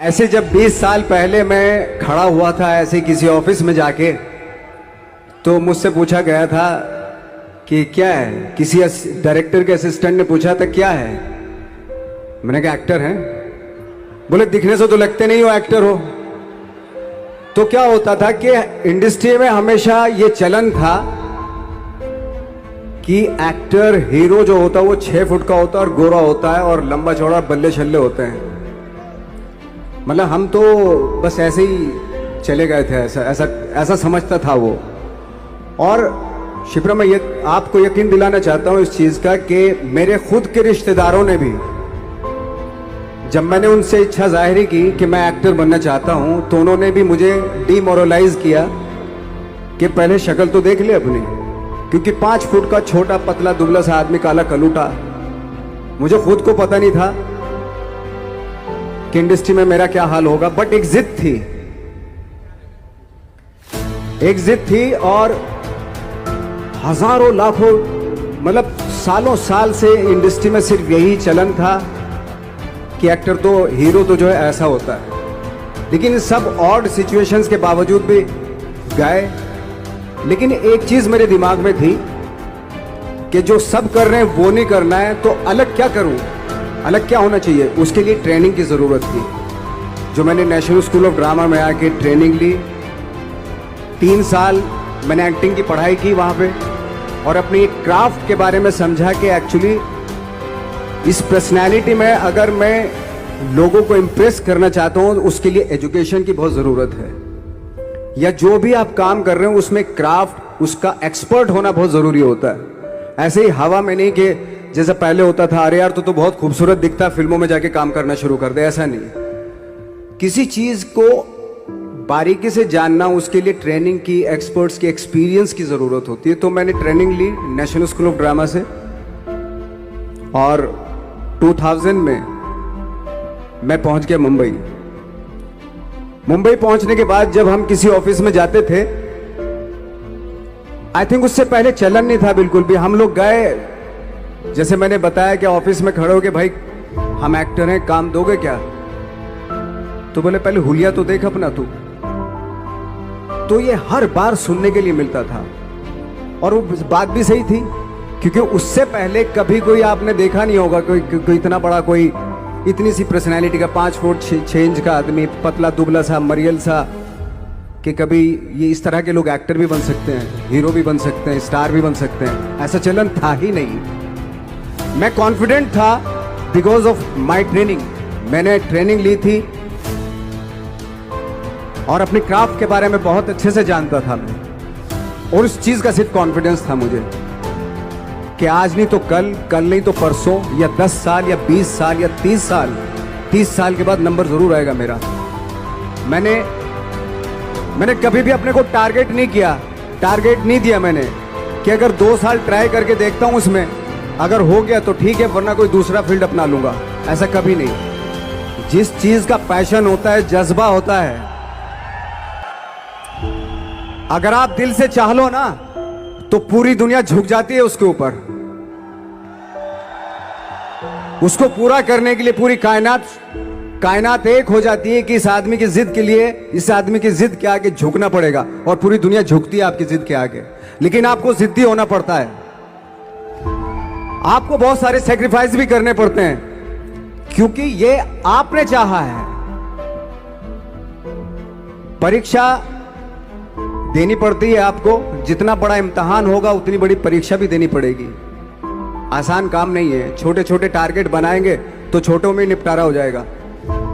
ऐसे जब 20 साल पहले मैं खड़ा हुआ था ऐसे किसी ऑफिस में जाके, तो मुझसे पूछा गया था कि क्या है। किसी डायरेक्टर के असिस्टेंट ने पूछा था क्या है। मैंने कहा एक्टर हैं। बोले दिखने से तो लगते नहीं हो एक्टर हो। तो क्या होता था कि इंडस्ट्री में हमेशा ये चलन था कि एक्टर हीरो जो होता है वो 6 फुट का होता है और गोरा होता है और लंबा चौड़ा बल्ले छल्ले होते हैं। मतलब हम तो बस ऐसे ही चले गए थे, ऐसा ऐसा ऐसा समझता था वो। और शिप्रा, मैं ये आपको यकीन दिलाना चाहता हूं इस चीज का कि मेरे खुद के रिश्तेदारों ने भी, जब मैंने उनसे इच्छा जाहिर की कि मैं एक्टर बनना चाहता हूं, तो उन्होंने भी मुझे डिमोरलाइज किया कि पहले शक्ल तो देख ले अपनी, क्योंकि 5 फुट का छोटा पतला दुबला सा आदमी, काला कलूटा। मुझे खुद को पता नहीं था कि इंडस्ट्री में मेरा क्या हाल होगा, बट एक जिद थी, एक जिद थी। और हजारों लाखों, मतलब सालों साल से इंडस्ट्री में सिर्फ यही चलन था कि एक्टर तो, हीरो तो जो है ऐसा होता है। लेकिन इन सब ऑड सिचुएशंस के बावजूद भी गए। लेकिन एक चीज मेरे दिमाग में थी कि जो सब कर रहे हैं वो नहीं करना है, तो अलग क्या करूं, अलग क्या होना चाहिए। उसके लिए ट्रेनिंग की जरूरत थी, जो मैंने नेशनल स्कूल ऑफ ड्रामा में आके ट्रेनिंग ली। 3 साल मैंने एक्टिंग की पढ़ाई की वहां पे, और अपनी एक क्राफ्ट के बारे में समझा कि एक्चुअली इस पर्सनैलिटी में अगर मैं लोगों को इंप्रेस करना चाहता हूं, उसके लिए एजुकेशन की बहुत जरूरत है। या जो भी आप काम कर रहे हो उसमें क्राफ्ट, उसका एक्सपर्ट होना बहुत जरूरी होता है। ऐसे ही हवा में नहीं कि जैसे पहले होता था, अरे यार तो बहुत खूबसूरत दिखता, फिल्मों में जाके काम करना शुरू कर दे, ऐसा नहीं। किसी चीज को बारीकी से जानना, उसके लिए ट्रेनिंग की, एक्सपर्ट्स की, एक्सपीरियंस की जरूरत होती है। तो मैंने ट्रेनिंग ली नेशनल स्कूल ऑफ ड्रामा से, और 2000 में मैं पहुंच गया मुंबई। मुंबई पहुंचने के बाद जब हम किसी ऑफिस में जाते थे, आई थिंक उससे पहले चलन नहीं था बिल्कुल भी। हम लोग गए, जैसे मैंने बताया कि ऑफिस में खड़े हो के, भाई हम एक्टर हैं, काम दोगे क्या। तो बोले पहले हुलिया तो देख अपना तू। तो ये हर बार सुनने के लिए मिलता था, और वो बात भी सही थी, क्योंकि उससे पहले कभी कोई आपने देखा नहीं होगा कोई इतना बड़ा, कोई इतनी सी पर्सनैलिटी का 5 फुट 6 इंच का आदमी, पतला दुबला सा, मरियल सा, कि कभी ये इस तरह के लोग एक्टर भी बन सकते हैं, हीरो भी बन सकते हैं, स्टार भी बन सकते हैं। ऐसा चलन था ही नहीं। मैं कॉन्फिडेंट था बिकॉज ऑफ माई ट्रेनिंग। मैंने ट्रेनिंग ली थी और अपनी क्राफ्ट के बारे में बहुत अच्छे से जानता था मैं, और उस चीज का सिर्फ कॉन्फिडेंस था मुझे कि आज नहीं तो कल, कल नहीं तो परसों, या 10 साल या 20 साल या 30 साल के बाद नंबर जरूर आएगा मेरा। मैंने कभी भी अपने को टारगेट नहीं किया, टारगेट नहीं दिया मैंने कि अगर 2 साल ट्राई करके देखता हूं, उसमें अगर हो गया तो ठीक है, वरना कोई दूसरा फील्ड अपना लूंगा। ऐसा कभी नहीं। जिस चीज का पैशन होता है, जज्बा होता है, अगर आप दिल से चाह लो ना, तो पूरी दुनिया झुक जाती है उसके ऊपर। उसको पूरा करने के लिए पूरी कायनात एक हो जाती है कि इस आदमी की जिद के लिए, इस आदमी की जिद के आगे झुकना पड़ेगा, और पूरी दुनिया झुकती है आपकी जिद के आगे। लेकिन आपको जिद्दी होना पड़ता है, आपको बहुत सारे सेक्रीफाइस भी करने पड़ते हैं, क्योंकि ये आपने चाहा है। परीक्षा देनी पड़ती है आपको, जितना बड़ा इम्तिहान होगा उतनी बड़ी परीक्षा भी देनी पड़ेगी। आसान काम नहीं है। छोटे छोटे टारगेट बनाएंगे तो छोटों में निपटारा हो जाएगा।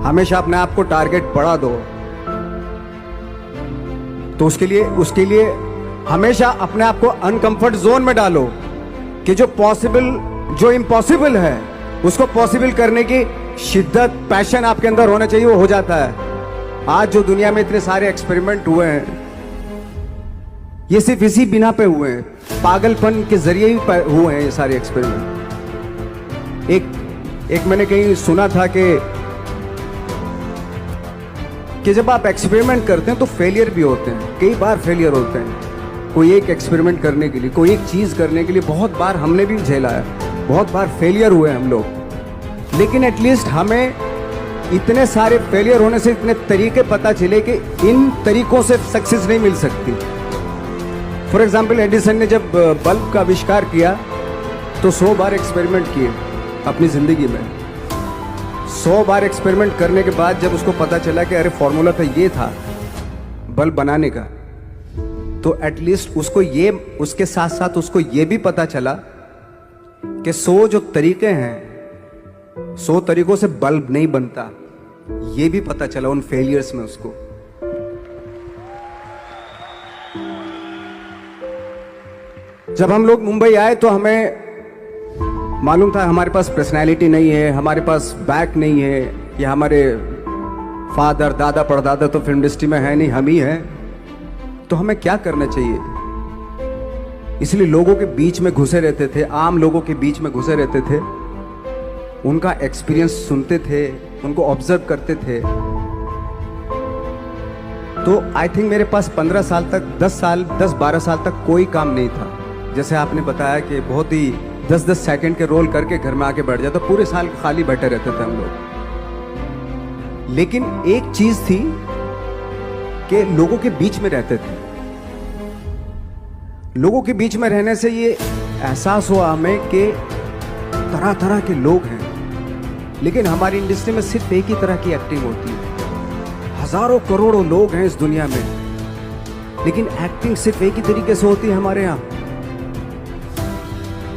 हमेशा अपने आप को टारगेट बढ़ा दो। तो उसके लिए हमेशा अपने आप को अनकंफर्ट जोन में डालो, कि जो इम्पॉसिबल है उसको पॉसिबल करने की शिद्दत, पैशन आपके अंदर होना चाहिए, वो हो जाता है। आज जो दुनिया में इतने सारे एक्सपेरिमेंट हुए हैं, ये सिर्फ इसी बिना पे हुए हैं, पागलपन के जरिए ही हुए हैं ये सारे एक्सपेरिमेंट। एक मैंने कहीं सुना था कि जब आप एक्सपेरिमेंट करते हैं तो फेलियर भी होते हैं, कई बार फेलियर होते हैं। कोई एक एक्सपेरिमेंट करने के लिए, कोई एक चीज करने के लिए बहुत बार हमने भी झेला है, बहुत बार फेलियर हुए हम लोग। लेकिन एटलीस्ट हमें इतने सारे फेलियर होने से इतने तरीके पता चले कि इन तरीकों से सक्सेस नहीं मिल सकती। फॉर एग्जाम्पल, एडिसन ने जब बल्ब का आविष्कार किया तो 100 बार एक्सपेरिमेंट किए अपनी जिंदगी में। 100 बार एक्सपेरिमेंट करने के बाद जब उसको पता चला कि अरे फॉर्मूला तो ये था बल्ब बनाने का, तो एटलीस्ट उसको ये, उसके साथ साथ उसको ये भी पता चला कि 100 जो तरीके हैं, 100 तरीकों से बल्ब नहीं बनता, ये भी पता चला उन फेलियर्स में उसको। जब हम लोग मुंबई आए तो हमें मालूम था हमारे पास पर्सनैलिटी नहीं है, हमारे पास बैक नहीं है, या हमारे फादर दादा परदादा तो फिल्म इंडस्ट्री में है नहीं, हम ही हैं, तो हमें क्या करना चाहिए। इसलिए लोगों के बीच में घुसे रहते थे, आम लोगों के बीच में घुसे रहते थे, उनका एक्सपीरियंस सुनते थे, उनको ऑब्जर्व करते थे। तो आई थिंक मेरे पास 15 साल तक, 10-12 साल तक कोई काम नहीं था। जैसे आपने बताया कि बहुत ही 10-10 सेकंड के रोल करके घर में आके बैठ जाता, पूरे साल खाली बैठे रहते थे हम लोग। लेकिन एक चीज थी कि लोगों के बीच में रहते थे। लोगों के बीच में रहने से ये एहसास हुआ हमें कि तरह तरह के लोग हैं, लेकिन हमारी इंडस्ट्री में सिर्फ एक ही तरह की एक्टिंग होती है। हजारों करोड़ों लोग हैं इस दुनिया में, लेकिन एक्टिंग सिर्फ एक ही तरीके से होती है हमारे यहाँ।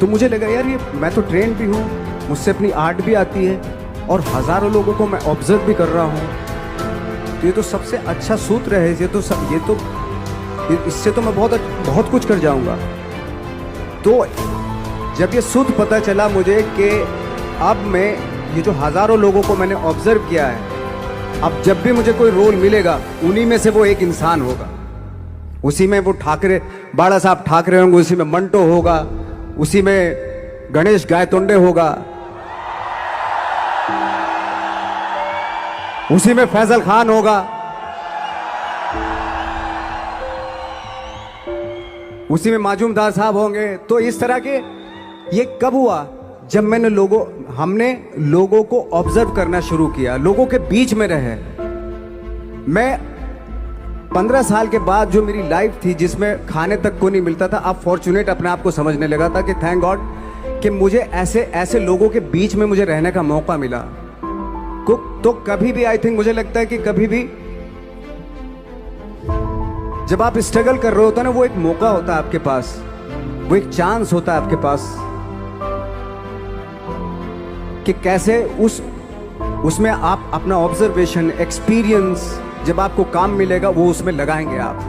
तो मुझे लगा यार, ये मैं तो ट्रेन भी हूँ, मुझसे अपनी आर्ट भी आती है, और हजारों लोगों को मैं ऑब्जर्व भी कर रहा हूँ। तो ये तो सबसे अच्छा सूत्र है। इससे तो मैं बहुत कुछ कर जाऊंगा। तो जब ये सूत्र पता चला मुझे कि अब मैं ये जो हजारों लोगों को मैंने ऑब्जर्व किया है, अब जब भी मुझे कोई रोल मिलेगा उन्हीं में से वो एक इंसान होगा। उसी में वो ठाकरे, बाला साहब ठाकरे होंगे, उसी में मंटो होगा, उसी में गणेश गायतोंडे होगा, उसी में फैजल खान होगा, उसी में माजूमदार साहब होंगे। तो इस तरह के, ये कब हुआ? जब हमने लोगों को ऑब्जर्व करना शुरू किया, लोगों के बीच में रहे। मैं 15 साल के बाद जो मेरी लाइफ थी जिसमें खाने तक को नहीं मिलता था, अब फॉर्चुनेट अपने आप को समझने लगा था कि थैंक गॉड कि मुझे ऐसे लोगों के बीच में मुझे रहने का मौका मिला। तो कभी भी आई थिंक मुझे लगता है कि कभी भी जब आप स्ट्रगल कर रहे होते ना, वो एक मौका होता है आपके पास, वो एक चांस होता है आपके पास कि कैसे उसमें आप अपना ऑब्जर्वेशन, एक्सपीरियंस, जब आपको काम मिलेगा वो उसमें लगाएंगे आप।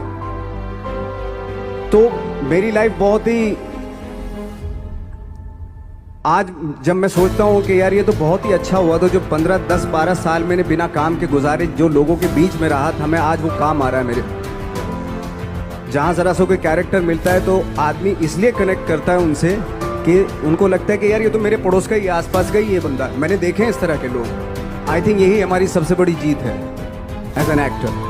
तो मेरी लाइफ बहुत ही, आज जब मैं सोचता हूँ कि यार ये तो बहुत ही अच्छा हुआ, तो जो 15, 10, 12 साल मैंने बिना काम के गुजारे, जो लोगों के बीच में रहा था मैं, आज वो काम आ रहा है मेरे। जहाँ जरा सा कोई कैरेक्टर मिलता है तो आदमी इसलिए कनेक्ट करता है उनसे कि उनको लगता है कि यार ये तो मेरे पड़ोस का ही, आसपास का ही ये बंदा। मैंने देखे हैं इस तरह के लोग। आई थिंक यही हमारी सबसे बड़ी जीत है as an actor.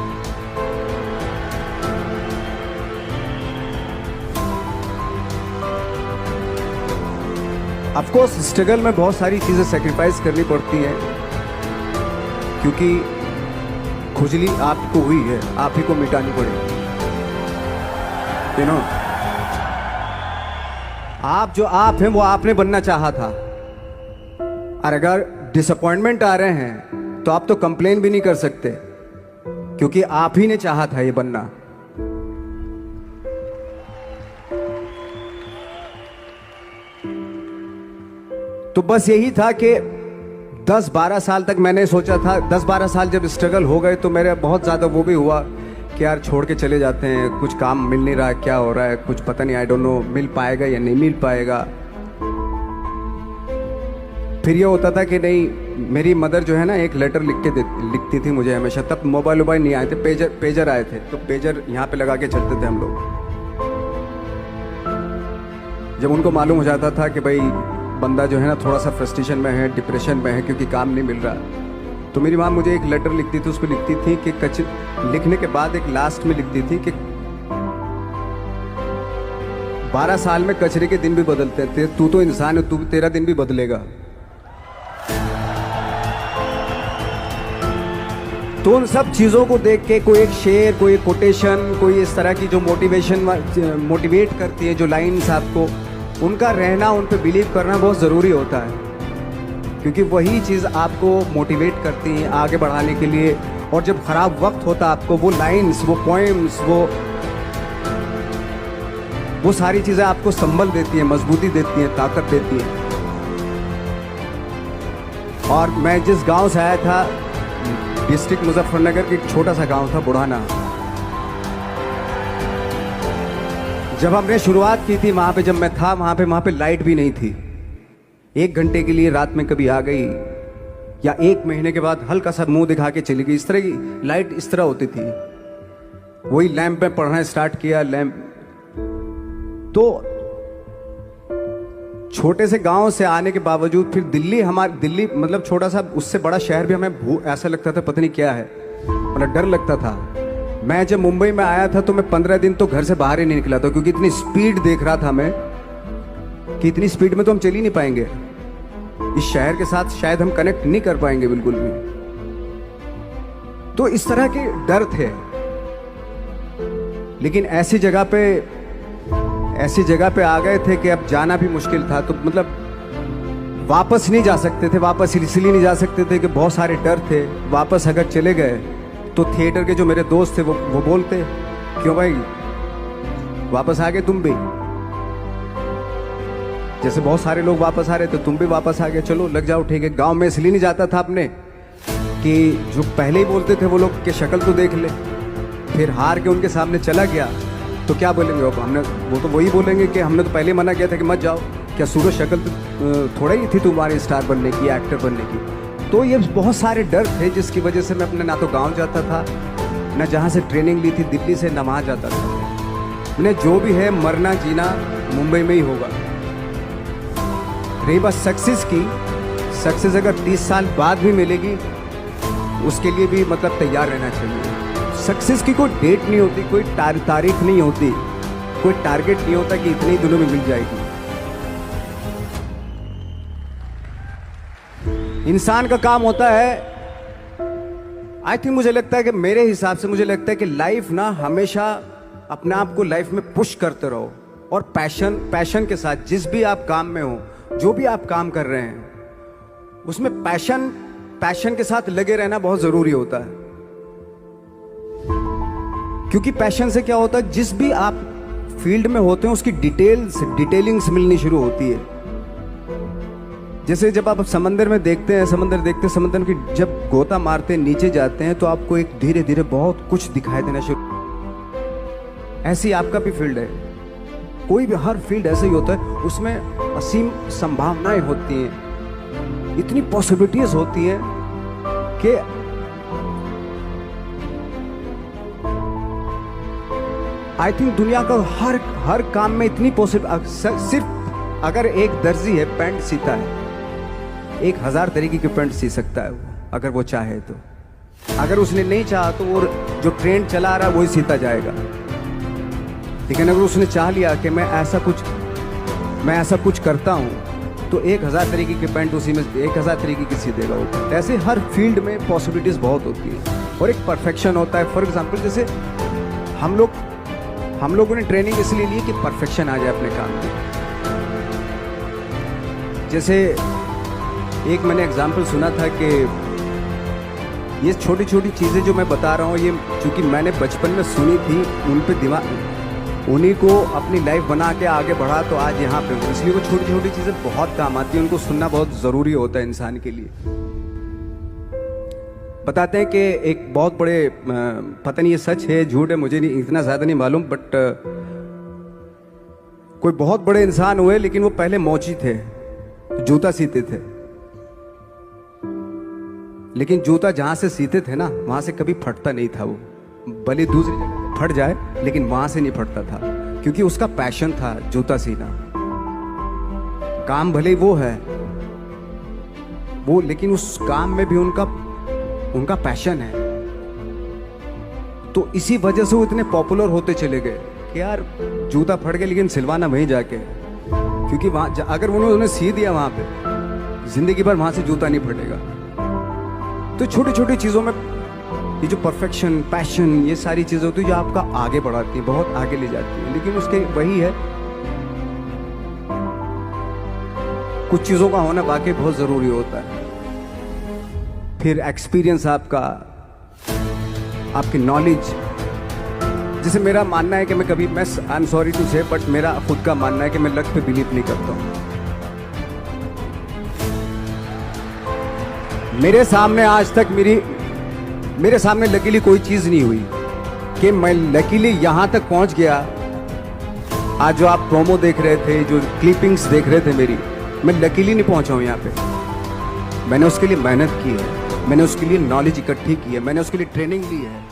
Of course struggle में बहुत सारी चीजें सेक्रीफाइस करनी पड़ती हैं, क्योंकि खुजली आपको हुई है, आप ही को मिटानी पड़ेगी। यू नो, आप जो आप हैं वो आपने बनना चाहा था, और अगर डिसअपॉइंटमेंट आ रहे हैं तो आप तो कंप्लेन भी नहीं कर सकते, क्योंकि आप ही ने चाहा था ये बनना। तो बस यही था कि 10-12 साल तक मैंने सोचा था, 10-12 साल जब स्ट्रगल हो गए तो मेरे बहुत ज़्यादा वो भी हुआ कि यार छोड़ के चले जाते हैं, कुछ काम मिल नहीं रहा है, क्या हो रहा है, कुछ पता नहीं, आई डोंट नो मिल पाएगा या नहीं मिल पाएगा। फिर ये होता था कि नहीं, मेरी मदर जो है ना एक लेटर लिखती थी मुझे हमेशा। तब मोबाइल नहीं आए थे, पेजर आए थे, तो पेजर यहाँ पे लगा के चलते थे हम लोग। जब उनको मालूम हो जाता था कि भाई बंदा जो है ना थोड़ा सा फ्रस्ट्रेशन में है, डिप्रेशन में है, क्योंकि काम नहीं मिल रहा, तो मेरी माँ मुझे एक लेटर लिखती थी। उसको लिखती थी कि लिखने के बाद एक लास्ट में लिखती थी कि 12 साल में कचरे के दिन भी बदलते थे, तू तो इंसान है, तू तेरा दिन भी बदलेगा। तो उन सब चीज़ों को देख के कोई एक शेर, कोई एक कोटेशन, कोई इस तरह की जो मोटिवेट करती है, जो लाइन्स आपको, उनका रहना, उन पे बिलीव करना बहुत ज़रूरी होता है, क्योंकि वही चीज़ आपको मोटिवेट करती हैं आगे बढ़ाने के लिए। और जब ख़राब वक्त होता है आपको वो लाइन्स, वो पोएम्स, वो सारी चीज़ें आपको संबल देती हैं, मजबूती देती हैं, ताकत देती हैं। और मैं जिस गांव से आया था, डिस्ट्रिक्ट मुजफ्फरनगर के एक छोटा सा गांव था बुढ़ाना, जब हमने शुरुआत की थी वहाँ पे, जब मैं था वहाँ पे लाइट भी नहीं थी। 1 घंटे के लिए रात में कभी आ गई, या 1 महीने के बाद हल्का सा मुंह दिखा के चली गई। इस तरह की लाइट इस तरह होती थी। वही लैंप में पढ़ना स्टार्ट किया, लैंप। तो छोटे से गांव से आने के बावजूद फिर दिल्ली मतलब छोटा सा, उससे बड़ा शहर भी हमें ऐसा लगता था पता नहीं क्या है, मतलब डर लगता था। मैं जब मुंबई में आया था तो मैं 15 दिन तो घर से बाहर ही नहीं निकला था, क्योंकि इतनी स्पीड देख रहा था मैं कि इतनी स्पीड में तो हम चल ही नहीं पाएंगे, इस शहर के साथ शायद हम कनेक्ट नहीं कर पाएंगे बिल्कुल भी। तो इस तरह के डर थे। लेकिन ऐसी जगह पे आ गए थे कि अब जाना भी मुश्किल था। तो मतलब वापस नहीं जा सकते थे, वापस इसलिए नहीं जा सकते थे कि बहुत सारे डर थे। वापस अगर चले गए तो थिएटर के जो मेरे दोस्त थे वो बोलते, क्यों भाई वापस आ गए तुम भी, जैसे बहुत सारे लोग वापस आ रहे थे तुम भी वापस आ गए, चलो लग जाओ ठीक है। गांव में इसलिए नहीं जाता था अपने कि जो पहले ही बोलते थे वो लोग के शक्ल तो देख ले, फिर हार के उनके सामने चला गया तो क्या बोलेंगे वो तो वही बोलेंगे कि हमने तो पहले मना किया था कि मत जाओ, क्या सूरज शक्ल थोड़ा ही थी तुम्हारी स्टार बनने की, एक्टर बनने की। तो ये बहुत सारे डर थे जिसकी वजह से मैं अपने ना तो गांव जाता था, ना जहाँ से ट्रेनिंग ली थी दिल्ली से, ना वहाँ जाता था। मैंने जो भी है मरना जीना मुंबई में ही होगा। रही बात सक्सेस की, सक्सेस अगर 30 साल बाद भी मिलेगी उसके लिए भी मतलब तैयार रहना चाहिए। सक्सेस की कोई डेट नहीं होती, कोई तारीख नहीं होती, कोई टारगेट नहीं होता कि इतने ही दिनों में मिल जाएगी। इंसान का काम होता है, आई थिंक मुझे लगता है कि मेरे हिसाब से मुझे लगता है कि लाइफ ना हमेशा अपने आप को लाइफ में पुश करते रहो, और पैशन के साथ जिस भी आप काम में हो, जो भी आप काम कर रहे हैं उसमें पैशन के साथ लगे रहना बहुत जरूरी होता है। क्योंकि पैशन से क्या होता है, जिस भी आप फील्ड में होते हैं उसकी डिटेलिंग्स मिलनी शुरू होती है। जैसे जब आप समंदर में देखते हैं, समंदर की जब गोता मारते हैं, नीचे जाते हैं तो आपको एक धीरे धीरे बहुत कुछ दिखाई देना शुरू। ऐसी आपका भी फील्ड है, कोई भी हर फील्ड ऐसा ही होता है, उसमें असीम संभावनाएं होती हैं, इतनी पॉसिबिलिटीज होती हैं कि आई थिंक दुनिया का हर काम में इतनी पॉसिबल। सिर्फ अगर एक दर्जी है पैंट सीता है, 1000 तरीके की पैंट सी सकता है वो, अगर वो चाहे तो। अगर उसने नहीं चाहा तो वो जो ट्रेंड चला रहा है वही सीता जाएगा। लेकिन अगर उसने चाह लिया कि मैं ऐसा कुछ करता हूँ तो 1000 तरीके की पैंट उसी में 1000 तरीके की सी देगा वो। ऐसे हर फील्ड में पॉसिबिलिटीज बहुत होती है और एक परफेक्शन होता है। फॉर एग्जाम्पल जैसे हम लोगों ने ट्रेनिंग इसलिए ली कि परफेक्शन आ जाए अपने काम में। जैसे एक मैंने एग्जाम्पल सुना था कि ये छोटी छोटी चीज़ें जो मैं बता रहा हूँ, ये चूँकि मैंने बचपन में सुनी थी, उन पे दिमाग, उन्हीं को अपनी लाइफ बना के आगे बढ़ा तो आज यहाँ पे हूँ। इसलिए वो छोटी छोटी चीज़ें बहुत काम आती हैं, उनको सुनना बहुत ज़रूरी होता है इंसान के लिए। बताते हैं कि एक बहुत बड़े, पता नहीं ये सच है झूठ है मुझे नहीं इतना ज़्यादा नहीं मालूम, बट कोई बहुत बड़े इंसान हुए, लेकिन वो पहले मोची थे, जूता सीते थे। लेकिन जूता जहाँ से सीते थे ना वहाँ से कभी फटता नहीं था वो, भले दूसरी जगह फट जाए लेकिन वहाँ से नहीं फटता था, क्योंकि उसका पैशन था जूता सीना। काम भले वो है वो, लेकिन उस काम में भी उनका पैशन है। तो इसी वजह से वो इतने पॉपुलर होते चले गए कि यार जूता फट गया लेकिन सिलवाना वहीं जाके, क्योंकि वहाँ अगर उन्होंने सी दिया वहाँ पे जिंदगी भर वहाँ से जूता नहीं फटेगा। तो छोटी छोटी चीज़ों में ये जो परफेक्शन, पैशन, ये सारी चीज़ें होती है जो आपका आगे बढ़ाती है, बहुत आगे ले जाती है। लेकिन उसके वही है, कुछ चीज़ों का होना वाकई बहुत ज़रूरी होता है। फिर एक्सपीरियंस आपका, आपकी नॉलेज। जैसे मेरा मानना है कि मैं कभी, मैं आई एम सॉरी टू से, बट मेरा खुद का मानना है कि मैं लक पे बिलीव नहीं करता हूँ। मेरे सामने आज तक मेरे सामने लकीली कोई चीज़ नहीं हुई कि मैं लकीली यहाँ तक पहुँच गया। आज जो आप प्रोमो देख रहे थे, जो क्लिपिंग्स देख रहे थे मेरी, मैं लकीली नहीं पहुँचा हूँ यहाँ पे। मैंने उसके लिए मेहनत की है, मैंने उसके लिए नॉलेज इकट्ठी की है, मैंने उसके लिए ट्रेनिंग ली है।